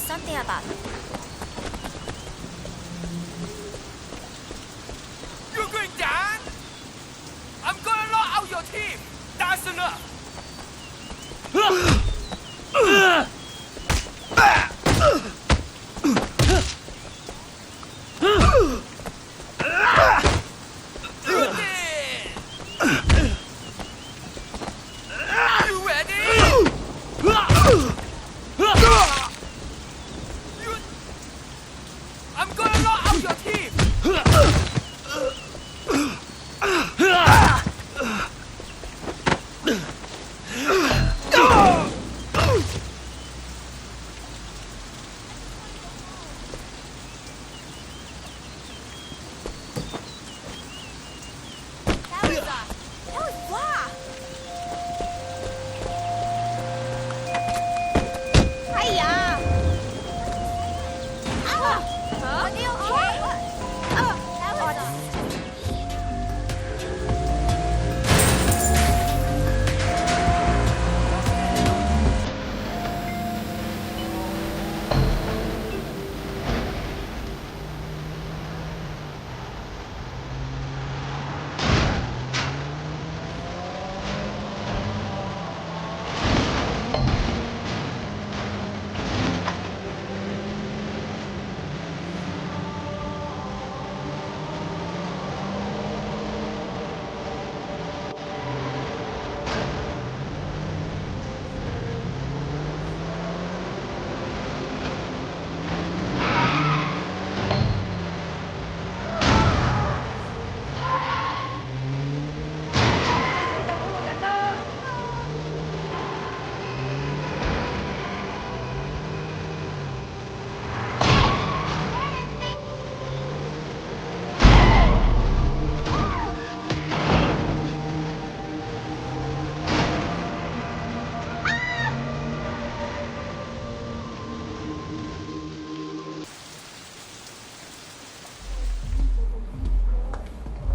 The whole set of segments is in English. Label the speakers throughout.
Speaker 1: something about it.
Speaker 2: You're going down? I'm gonna knock out your team. That's enough.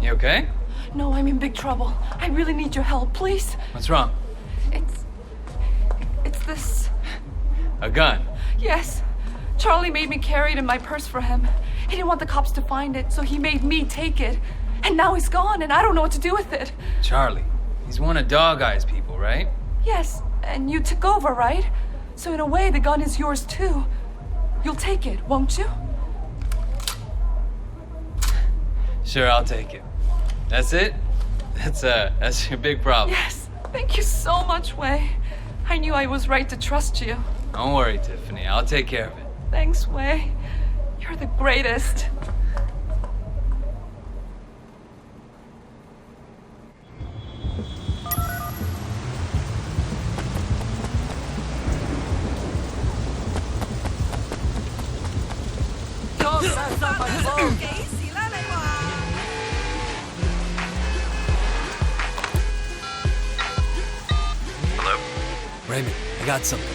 Speaker 3: You okay?
Speaker 4: No, I'm in big trouble. I really need your help, please.
Speaker 3: What's wrong?
Speaker 4: It's this.
Speaker 3: A gun.
Speaker 4: Yes. Charlie made me carry it in my purse for him. He didn't want the cops to find it, so he made me take it. And now he's gone, and I don't know what to do with it.
Speaker 3: Charlie. He's one of Dog Eye's people, right?
Speaker 4: Yes, and you took over, right? So in a way, the gun is yours too. You'll take it, won't you?
Speaker 3: Sure, I'll take it. That's it? That's your big problem.
Speaker 4: Yes. Thank you so much, Wei. I knew I was right to trust you.
Speaker 3: Don't worry, Tiffany. I'll take care of it.
Speaker 4: Thanks, Wei. You're the greatest.
Speaker 5: Hello?
Speaker 6: Raymond, I got something.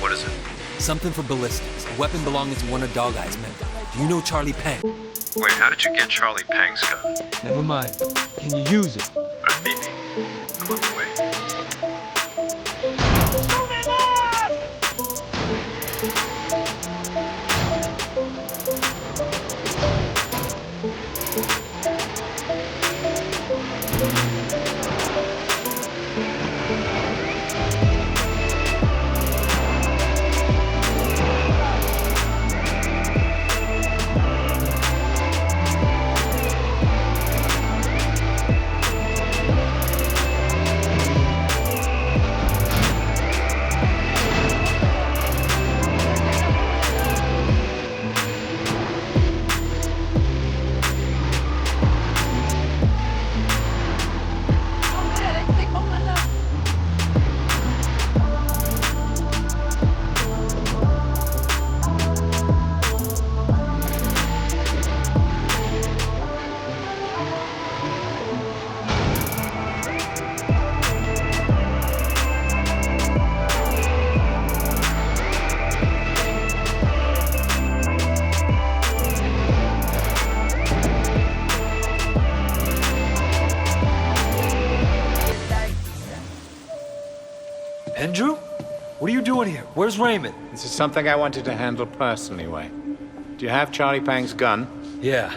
Speaker 5: What is it?
Speaker 6: Something for ballistics. A weapon belonging to one of Dog Eye's men. Do you know Charlie Peng?
Speaker 5: Wait, how did you get Charlie Peng's gun?
Speaker 7: Never mind. Can you use it?
Speaker 5: Maybe. Come on, wait.
Speaker 7: What are you doing here? Where's Raymond?
Speaker 1: This is something I wanted to handle personally, Wei. Do you have Charlie Pang's gun?
Speaker 7: Yeah.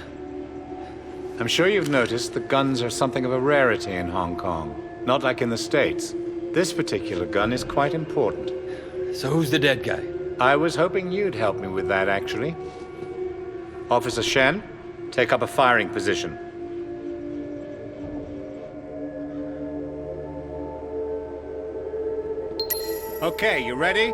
Speaker 1: I'm sure you've noticed that guns are something of a rarity in Hong Kong. Not like in the States. This particular gun is quite important.
Speaker 7: So who's the dead guy?
Speaker 1: I was hoping you'd help me with that, actually. Officer Shen, take up a firing position. Okay, you ready?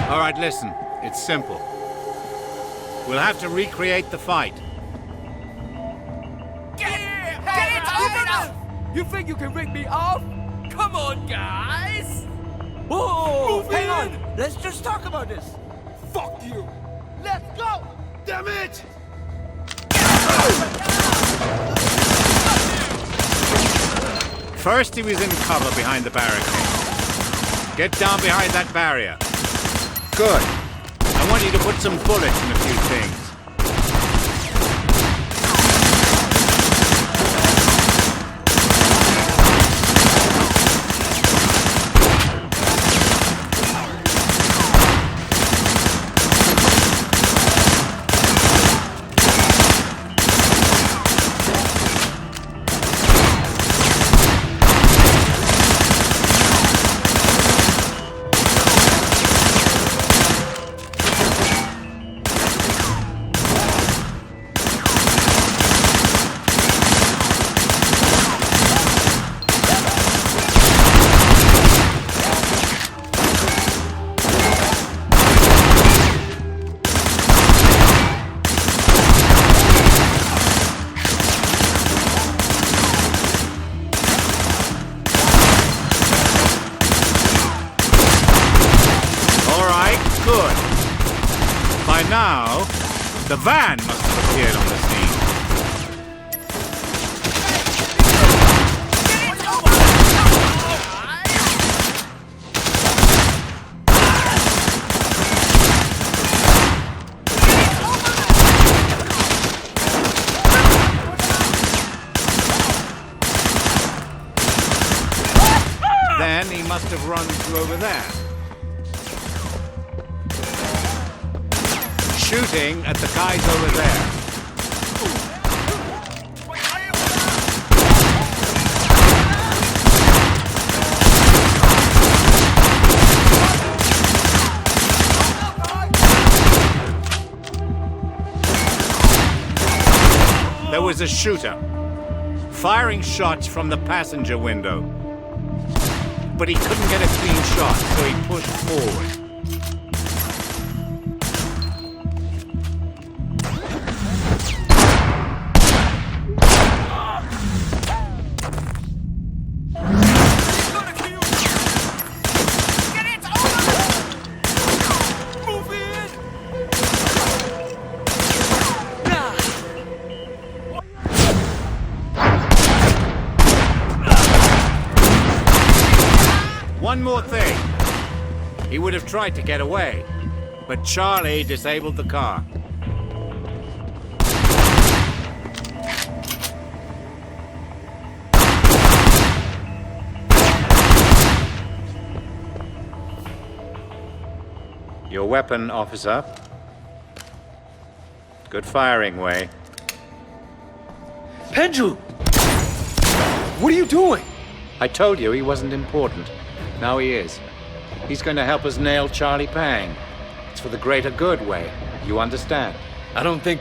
Speaker 1: All right, listen. It's simple. We'll have to recreate the fight.
Speaker 2: Get it over! You think you can rig me off? Come on, guys!
Speaker 8: Whoa!
Speaker 2: Move
Speaker 8: Hang
Speaker 2: in.
Speaker 8: on! Let's just talk about this!
Speaker 2: Fuck you! Let's go! Damn it!
Speaker 1: First, he was in cover behind the barricade. Get down behind that barrier. Good. I want you to put some bullets in a few things. Now, the van must have appeared on the scene. Then he must have run to over there. Shooting at the guys over there. There was a shooter, firing shots from the passenger window. But he couldn't get a clean shot, so he pushed forward. One more thing. He would have tried to get away, but Charlie disabled the car. Your weapon, officer. Good firing, Wei.
Speaker 7: Pendulum! What are you doing?
Speaker 1: I told you he wasn't important. Now he is. He's going to help us nail Charlie Pang. It's for the greater good, Wei. You understand?
Speaker 7: I don't think